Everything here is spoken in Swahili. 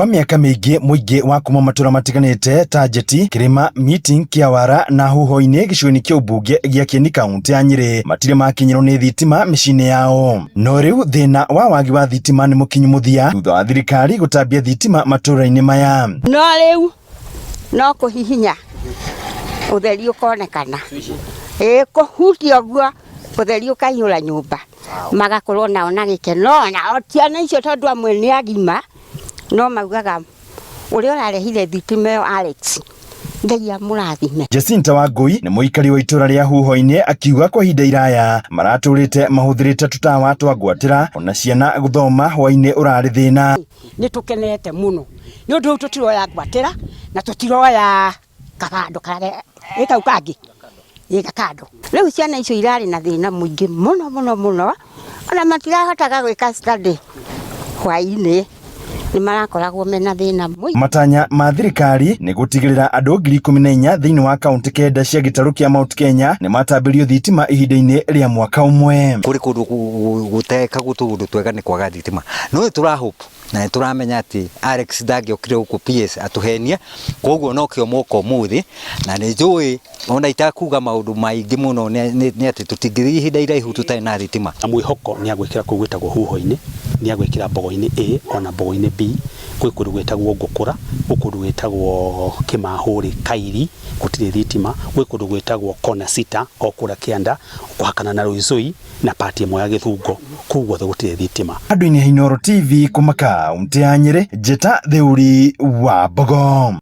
Kwa miaka mingi muingi wa kuma matura matiganite ta Jeti, Kirima, Meeting, Kiawara na Huho-ini gicigo-ini kia ubunge gia Kieni kaunti ya Nyeri matire makinyirwo ni thitima micini yao. No riu thina wa wagi wa thitima ni mukinyu muthia thutha wa thirikari gutambia thitima matura-ini maya. No riu no kuhihinya utheri ukonekana kuhutia guo utheri ukaiyura nyumba magakorwo nao na gikeno na ciana icio tondu amwe ni agima no maugaga uria urarehire thitima yo Alex Ngai amurathime. Jacinta Wangui ni muikari wa itura ria Huho-ini akiuga kwa ihinda iraya maraturite mahuthirite tutawa twa gwatira ona ciana guthoma hwa-ini urari thina. Ni tukenete muno ni undu tutiroya gwatira na tutiroya kabando kare ikau kangi igakando. Riu ciana icio irari na thina muingi muno ona matirahotaga gwika study hwa-ini ni marakoragwo mena thina muingi. Matanya ma thirikari ni gutigirira andu 14,000 thiini wa kaunti kenda cia gitaru kia Mount Kenya ni matambirio thitima ihinda-ini ria mwaka umwe. Kuri kundu guteka gutundu twega ni kwaga thitima no turahope na turamenya ati Alex ndagiokire guku PS atuhenia koguo no kio moko muthi na ni njui ona itakuga maundu maingi muno ni ati tutingiri ihinda iraihu tutai na thitima. Mwihoko ni agwikira kugwitagwo Huho-ini ni agwikira Mbogo-ini A ona Mbogo-ini B kwi kundu gwitagwo Ngukura kundu gwitagwo Kimahuri Kairi gutire thitima kwi kundu gwitagwo Kona Sita okura Kianda kuhakana na Ruizui na pati imwe ya Githungo kuguo gutire thitima. Andu-ini ya Inooro TV kumaka kaunti ya Nyeri, Jeta Theuri wa Mbogo.